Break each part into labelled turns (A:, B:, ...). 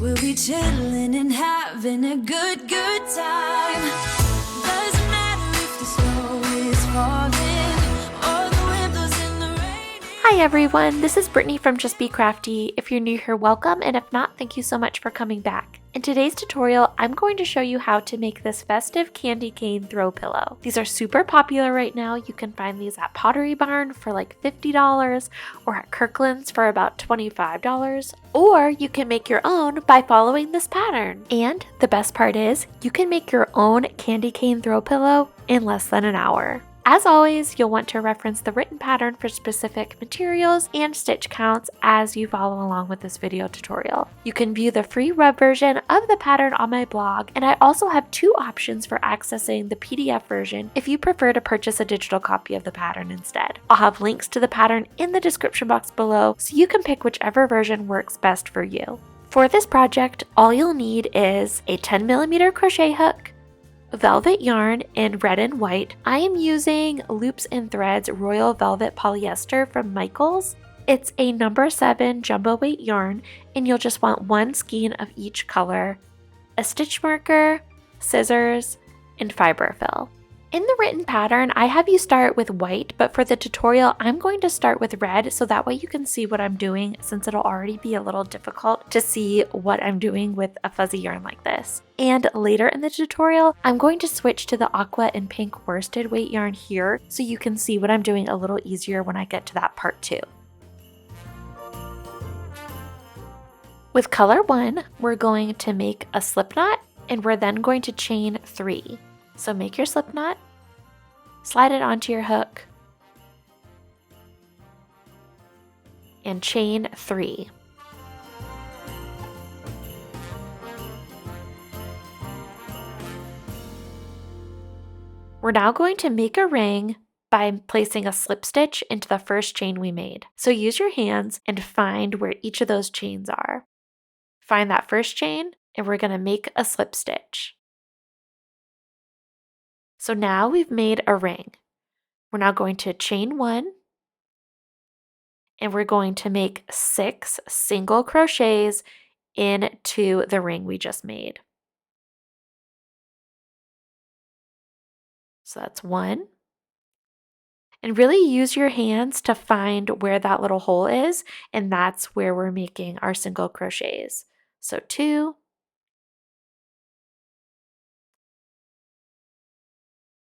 A: We'll be chilling and having a good time. Doesn't matter if the snow is falling or the wind blows in the rain.
B: Hi everyone, this is Brittany from Just Be Crafty. If you're new here, welcome, and if not, thank you so much for coming back. In today's tutorial, I'm going to show you how to make this festive candy cane throw pillow. These are super popular right now. You can find these at Pottery Barn for like $50 or at Kirkland's for about $25, or you can make your own by following this pattern. And the best part is, you can make your own candy cane throw pillow in less than an hour. As always, you'll want to reference the written pattern for specific materials and stitch counts as you follow along with this video tutorial. You can view the free web version of the pattern on my blog, and I also have two options for accessing the PDF version if you prefer to purchase a digital copy of the pattern instead. I'll have links to the pattern in the description box below, so you can pick whichever version works best for you. For this project, all you'll need is a 10mm crochet hook, velvet yarn in red and white. I am using Loops and Threads Royal Velvet Polyester from Michaels. It's a number 7 jumbo weight yarn, and you'll just want one skein of each color, a stitch marker, scissors, and fiber fill. In the written pattern, I have you start with white, but for the tutorial, I'm going to start with red so that way you can see what I'm doing, since it'll already be a little difficult to see what I'm doing with a fuzzy yarn like this. And later in the tutorial, I'm going to switch to the aqua and pink worsted weight yarn here so you can see what I'm doing a little easier when I get to that part 2. With color 1, we're going to make a slip knot, and we're then going to chain 3. So make your slip knot, slide it onto your hook, and chain 3. We're now going to make a ring by placing a slip stitch into the first chain we made. So use your hands and find where each of those chains are. Find that first chain, and we're going to make a slip stitch. So now we've made a ring. We're now going to chain 1, and we're going to make 6 single crochets into the ring we just made. So that's 1. And really use your hands to find where that little hole is, and that's where we're making our single crochets. So 2,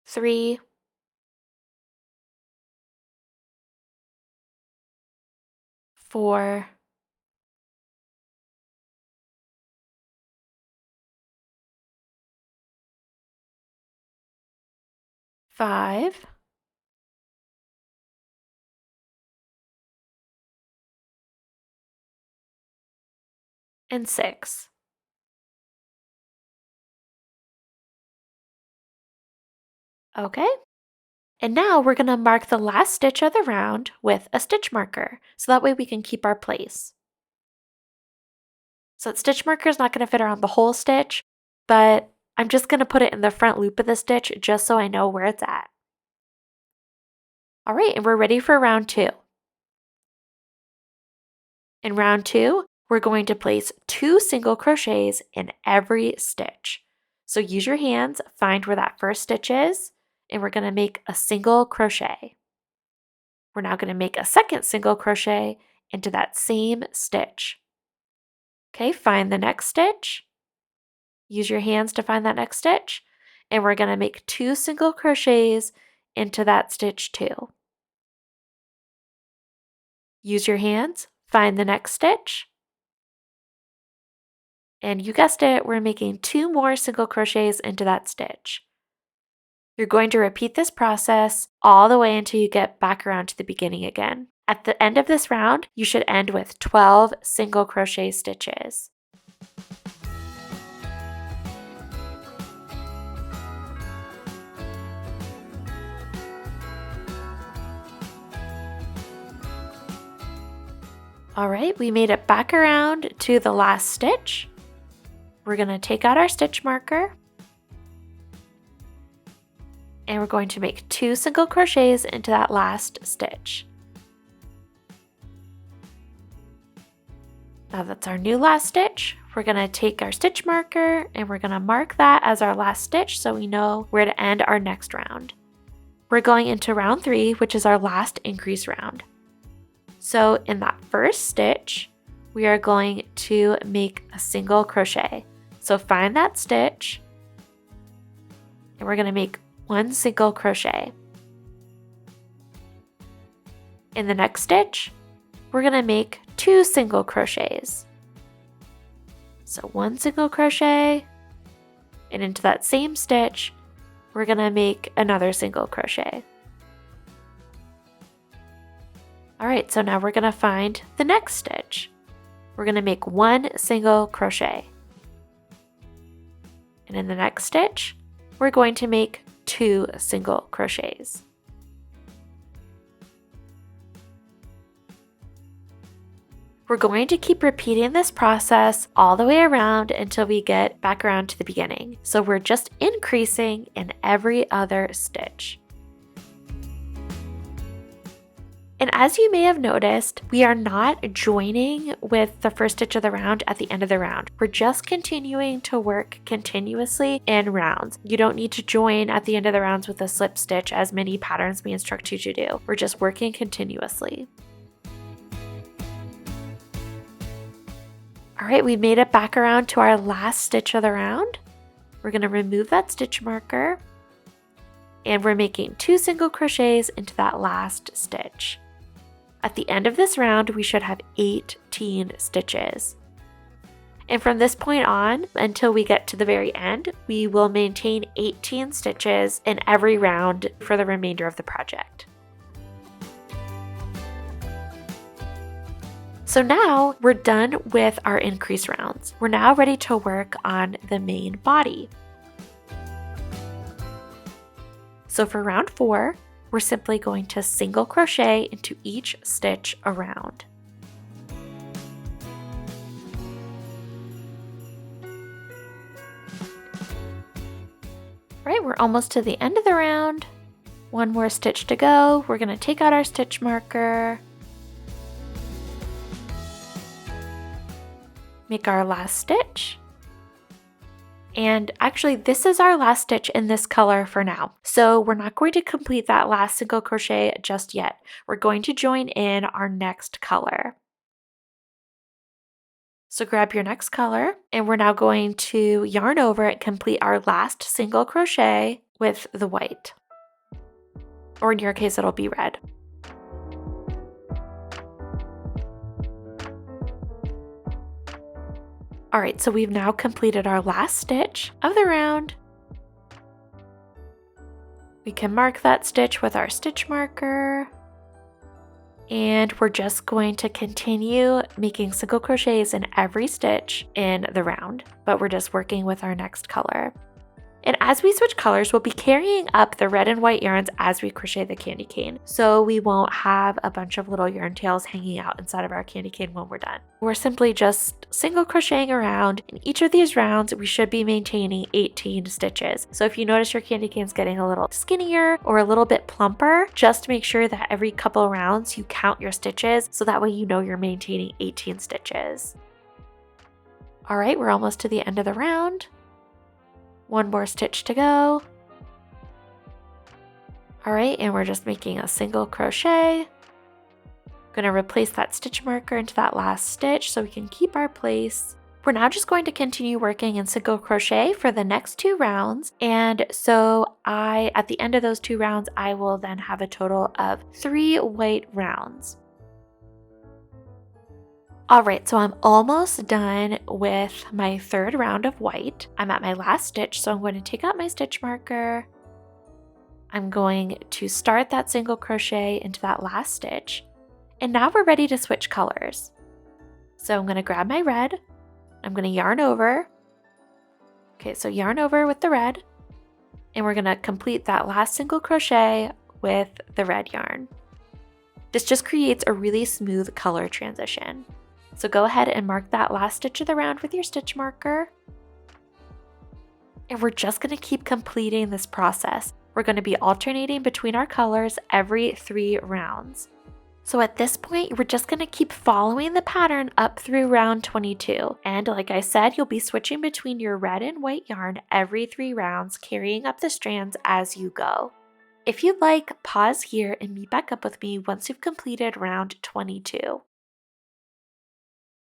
B: 3, 4, 5, and 6. Okay. And now we're going to mark the last stitch of the round with a stitch marker, so that way we can keep our place. So that stitch marker is not going to fit around the whole stitch, but I'm just going to put it in the front loop of the stitch just so I know where it's at. All right, and we're ready for round 2. In round 2, we're going to place 2 single crochets in every stitch. So use your hands, find where that first stitch is, and we're going to make a single crochet. We're now going to make a second single crochet into that same stitch. Okay, find the next stitch. Use your hands to find that next stitch, and we're going to make 2 single crochets into that stitch too. Use your hands, find the next stitch, and you guessed it, we're making 2 more single crochets into that stitch. You're going to repeat this process all the way until you get back around to the beginning again. At the end of this round, you should end with 12 single crochet stitches. All right, we made it back around to the last stitch. We're going to take out our stitch marker, and we're going to make 2 single crochets into that last stitch. Now that's our new last stitch. We're gonna take our stitch marker and we're gonna mark that as our last stitch so we know where to end our next round. We're going into round 3, which is our last increase round. So in that first stitch, we are going to make a single crochet. So find that stitch and we're gonna make 1 single crochet. In the next stitch, we're gonna make 2 single crochets. So 1 single crochet, and into that same stitch, we're gonna make another single crochet. All right, so now we're gonna find the next stitch. We're gonna make 1 single crochet. And in the next stitch, we're going to make 2 single crochets. We're going to keep repeating this process all the way around until we get back around to the beginning. So we're just increasing in every other stitch. And as you may have noticed, we are not joining with the first stitch of the round at the end of the round. We're just continuing to work continuously in rounds. You don't need to join at the end of the rounds with a slip stitch as many patterns may instruct you to do. We're just working continuously. All right, we made it back around to our last stitch of the round. We're going to remove that stitch marker and we're making 2 single crochets into that last stitch. At the end of this round, we should have 18 stitches. And from this point on, until we get to the very end, we will maintain 18 stitches in every round for the remainder of the project. So now we're done with our increase rounds. We're now ready to work on the main body. So for round 4, we're simply going to single crochet into each stitch around. All right, we're almost to the end of the round. 1 more stitch to go. We're going to take out our stitch marker, make our last stitch. And actually this is our last stitch in this color for now. So we're not going to complete that last single crochet just yet. We're going to join in our next color. So grab your next color and we're now going to yarn over and complete our last single crochet with the white. Or in your case, it'll be red. All right, so we've now completed our last stitch of the round. We can mark that stitch with our stitch marker. And we're just going to continue making single crochets in every stitch in the round, but we're just working with our next color. And as we switch colors, we'll be carrying up the red and white yarns as we crochet the candy cane. So we won't have a bunch of little yarn tails hanging out inside of our candy cane when we're done. We're simply just single crocheting around. In each of these rounds, we should be maintaining 18 stitches. So if you notice your candy cane's getting a little skinnier or a little bit plumper, just make sure that every couple rounds you count your stitches so that way you know you're maintaining 18 stitches. All right, we're almost to the end of the round. 1 more stitch to go. All right, and we're just making a single crochet. I'm gonna replace that stitch marker into that last stitch so we can keep our place. We're now just going to continue working in single crochet for the next 2 rounds. And so at the end of those 2 rounds, I will then have a total of 3 white rounds. All right, so I'm almost done with my 3rd round of white. I'm at my last stitch, so I'm going to take out my stitch marker. I'm going to start that single crochet into that last stitch. And now we're ready to switch colors. So I'm going to grab my red. I'm going to yarn over. Okay, so yarn over with the red. And we're going to complete that last single crochet with the red yarn. This just creates a really smooth color transition. So go ahead and mark that last stitch of the round with your stitch marker. And we're just going to keep completing this process. We're going to be alternating between our colors every 3 rounds. So at this point, we're just going to keep following the pattern up through round 22. And like I said, you'll be switching between your red and white yarn every 3 rounds, carrying up the strands as you go. If you'd like, pause here and meet back up with me once you've completed round 22.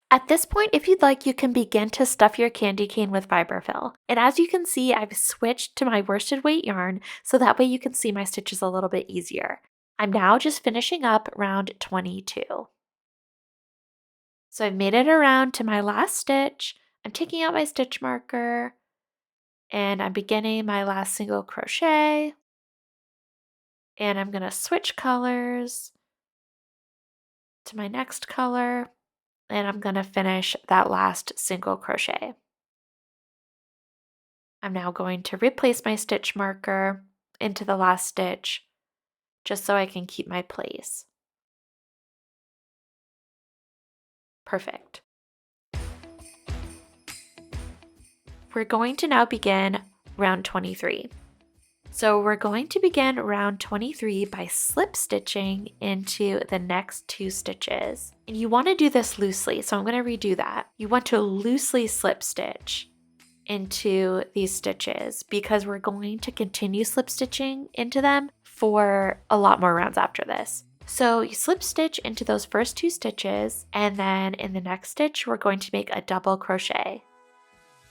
B: At this point, if you'd like, you can begin to stuff your candy cane with fiberfill. And as you can see, I've switched to my worsted weight yarn so that way you can see my stitches a little bit easier. I'm now just finishing up round 22. So I've made it around to my last stitch. I'm taking out my stitch marker and I'm beginning my last single crochet. And I'm going to switch colors to my next color. And I'm going to finish that last single crochet. I'm now going to replace my stitch marker into the last stitch just so I can keep my place. Perfect. We're going to now begin round 23. So we're going to begin round 23 by slip stitching into the next 2 stitches. And you want to do this loosely, so I'm going to redo that. You want to loosely slip stitch into these stitches because we're going to continue slip stitching into them for a lot more rounds after this. So you slip stitch into those first 2 stitches, and then in the next stitch we're going to make a double crochet.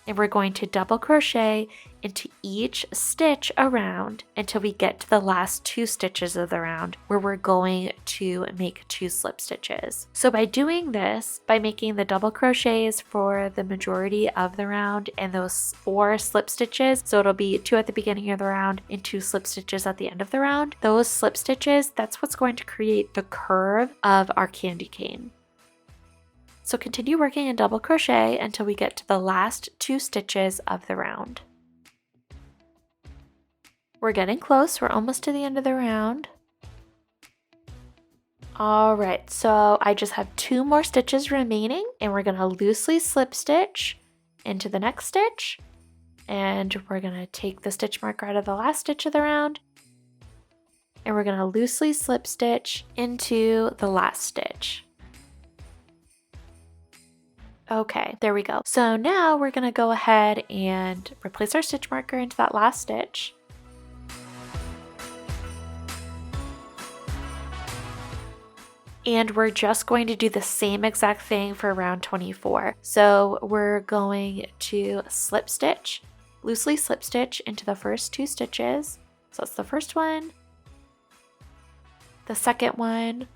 B: And we're going to double crochet into each stitch around until we get to the last 2 stitches of the round where we're going to make 2 slip stitches. So by doing this, by making the double crochets for the majority of the round and those 4 slip stitches, so it'll be 2 at the beginning of the round and 2 slip stitches at the end of the round, those slip stitches, that's what's going to create the curve of our candy cane. So continue working in double crochet until we get to the last 2 stitches of the round. We're getting close, we're almost to the end of the round. Alright, so I just have 2 more stitches remaining and we're going to loosely slip stitch into the next stitch. And we're going to take the stitch marker out of the last stitch of the round. And we're going to loosely slip stitch into the last stitch. Okay, there we go. So now we're going to go ahead and replace our stitch marker into that last stitch. And we're just going to do the same exact thing for round 24. So we're going to slip stitch, loosely slip stitch into the first 2 stitches. So that's the first one, the second one,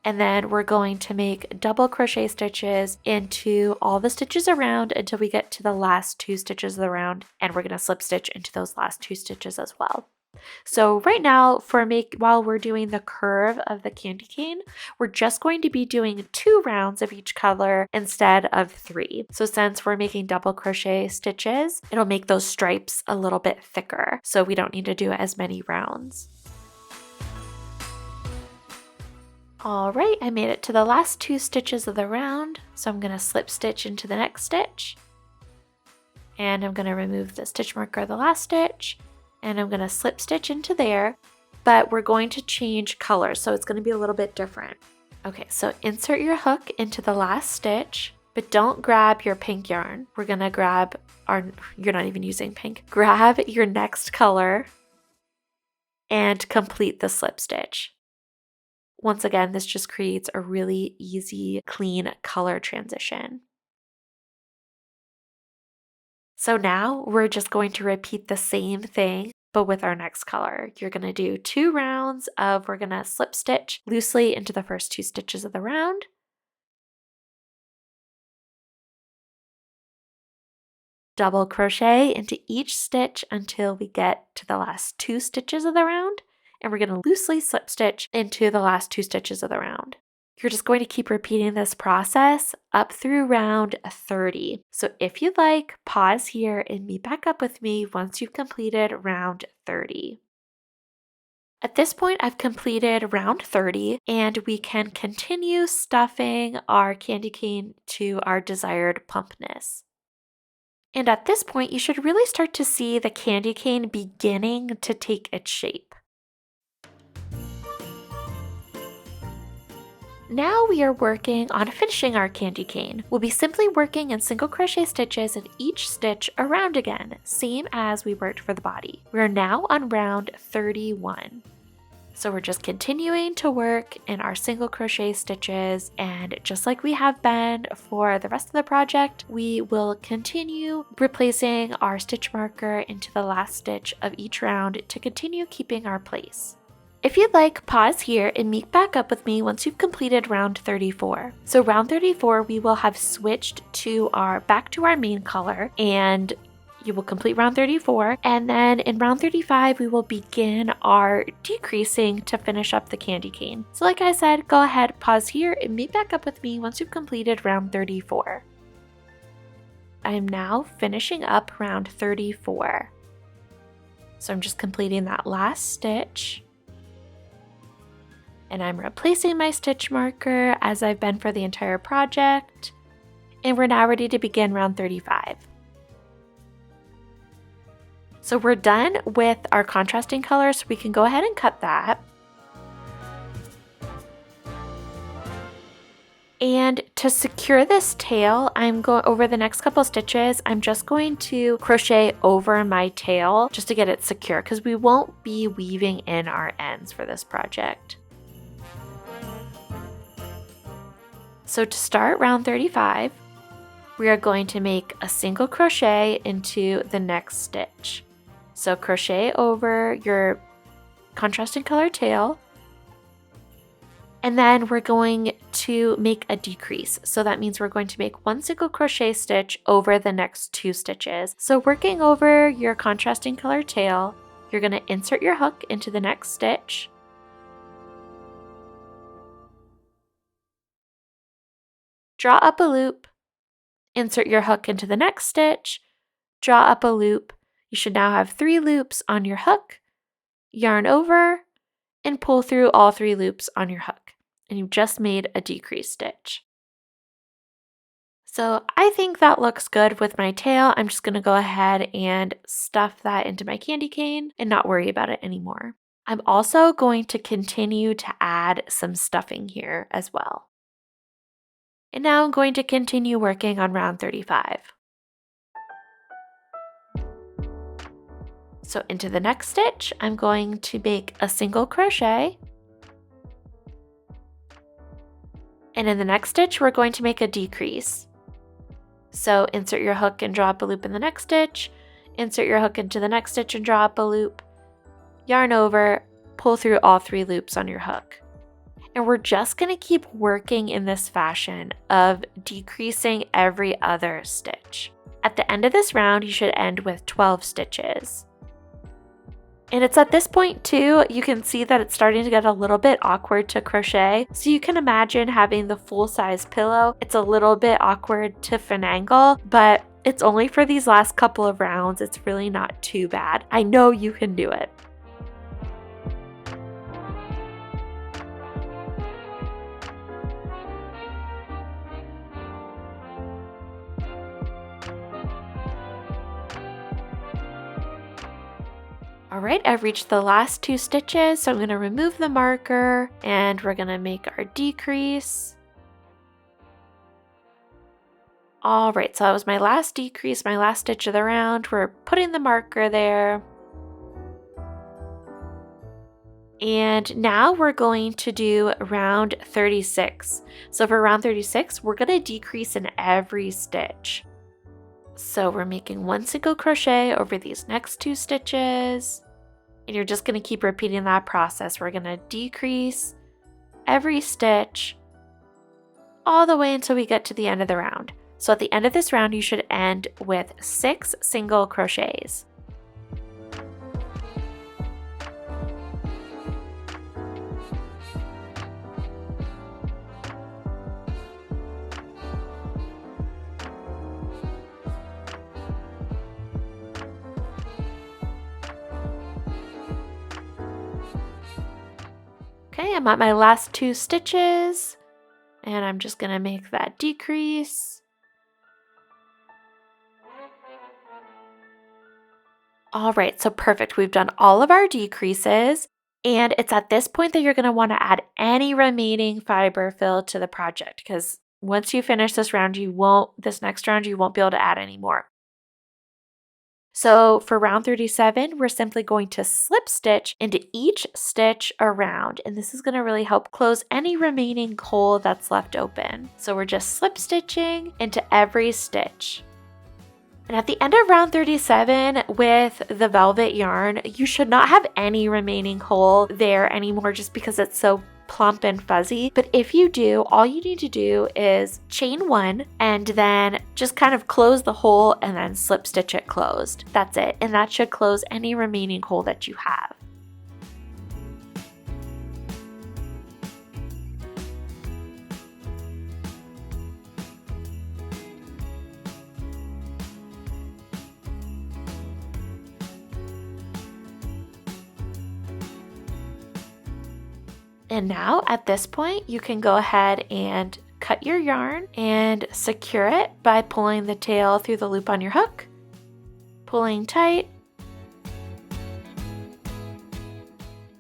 B: and then we're going to make double crochet stitches into all the stitches around until we get to the last 2 stitches of the round, and we're going to slip stitch into those last 2 stitches as well. So right now, while we're doing the curve of the candy cane, we're just going to be doing 2 rounds of each color instead of 3. So since we're making double crochet stitches, it'll make those stripes a little bit thicker, so we don't need to do as many rounds. All right, I made it to the last 2 stitches of the round, so I'm going to slip stitch into the next stitch. And I'm going to remove the stitch marker of the last stitch, and I'm going to slip stitch into there, but we're going to change colors, so it's going to be a little bit different. Okay, so insert your hook into the last stitch, but don't grab your pink yarn. We're going to grab you're not even using pink. Grab your next color and complete the slip stitch. Once again, this just creates a really easy, clean color transition. So now we're just going to repeat the same thing, but with our next color. You're going to do 2 rounds of, we're going to slip stitch loosely into the first 2 stitches of the round. Double crochet into each stitch until we get to the last 2 stitches of the round. And we're going to loosely slip stitch into the last 2 stitches of the round. You're just going to keep repeating this process up through round 30. So if you'd like, pause here and meet back up with me once you've completed round 30. At this point, I've completed round 30 and we can continue stuffing our candy cane to our desired plumpness. And at this point, you should really start to see the candy cane beginning to take its shape. Now we are working on finishing our candy cane. We'll be simply working in single crochet stitches in each stitch around again, same as we worked for the body. We are now on round 31. So we're just continuing to work in our single crochet stitches, and just like we have been for the rest of the project, we will continue replacing our stitch marker into the last stitch of each round to continue keeping our place. If you'd like, pause here and meet back up with me once you've completed round 34. So round 34, we will have switched to back to our main color, and you will complete round 34, and then in round 35 we will begin our decreasing to finish up the candy cane. So like I said, go ahead, pause here, and meet back up with me once you've completed round 34. I am now finishing up round 34. So I'm just completing that last stitch, and I'm replacing my stitch marker as I've been for the entire project, and we're now ready to begin round 35. So we're done with our contrasting color, so we can go ahead and cut that. And to secure this tail, I'm going over the next couple stitches, I'm just going to crochet over my tail just to get it secure, because we won't be weaving in our ends for this project. So to start round 35, we are going to make a single crochet into the next stitch. So crochet over your contrasting color tail, and then we're going to make a decrease. So that means we're going to make one single crochet stitch over the next 2 stitches. So working over your contrasting color tail, you're going to insert your hook into the next stitch, draw up a loop, insert your hook into the next stitch, draw up a loop. You should now have 3 loops on your hook, yarn over, and pull through all 3 loops on your hook. And you've just made a decrease stitch. So I think that looks good with my tail. I'm just going to go ahead and stuff that into my candy cane and not worry about it anymore. I'm also going to continue to add some stuffing here as well. And now I'm going to continue working on round 35. So into the next stitch, I'm going to make a single crochet. And in the next stitch, we're going to make a decrease. So insert your hook and draw up a loop in the next stitch, insert your hook into the next stitch and draw up a loop, yarn over, pull through all 3 loops on your hook. And we're just going to keep working in this fashion of decreasing every other stitch. At the end of this round, you should end with 12 stitches. And it's at this point too, you can see that it's starting to get a little bit awkward to crochet. So you can imagine having the full-size pillow. It's a little bit awkward to finagle, but it's only for these last couple of rounds. It's really not too bad. I know you can do it. All right, I've reached the last 2 stitches, so I'm going to remove the marker and we're going to make our decrease. All right, so that was my last decrease, my last stitch of the round. We're putting the marker there. And now we're going to do round 36. So for round 36, we're going to decrease in every stitch. So we're making one single crochet over these next 2 stitches. And you're just going to keep repeating that process. We're going to decrease every stitch all the way until we get to the end of the round. So at the end of this round, you should end with 6 single crochets. Okay, I'm at my last 2 stitches, and I'm just going to make that decrease. All right, so perfect. We've done all of our decreases. And it's at this point that you're going to want to add any remaining fiber fill to the project, because once you finish this round, this next round, you won't be able to add any more. So for round 37, we're simply going to slip stitch into each stitch around, and this is going to really help close any remaining hole that's left open. So we're just slip stitching into every stitch. And at the end of round 37 with the velvet yarn, you should not have any remaining hole there anymore just because it's so plump and fuzzy. But if you do, all you need to do is chain one and then just kind of close the hole and then slip stitch it closed. That's it. And that should close any remaining hole that you have. And now at this point, you can go ahead and cut your yarn and secure it by pulling the tail through the loop on your hook, pulling tight.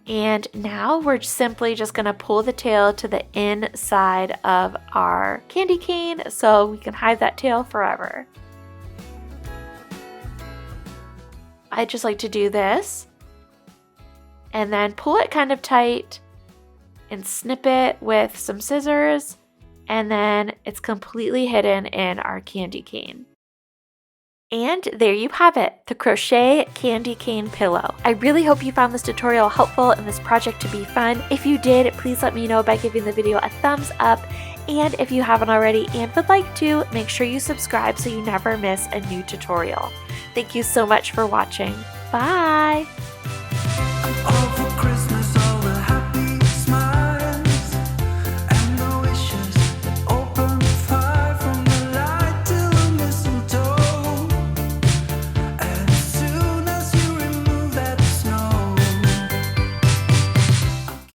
B: And now we're simply just going to pull the tail to the inside of our candy cane so we can hide that tail forever. I just like to do this and then pull it kind of tight and snip it with some scissors, and then it's completely hidden in our candy cane. And there you have it, the crochet candy cane pillow. I really hope you found this tutorial helpful and this project to be fun. If you did, please let me know by giving the video a thumbs up. And if you haven't already and would like to, make sure you subscribe so you never miss a new tutorial. Thank you so much for watching. Bye!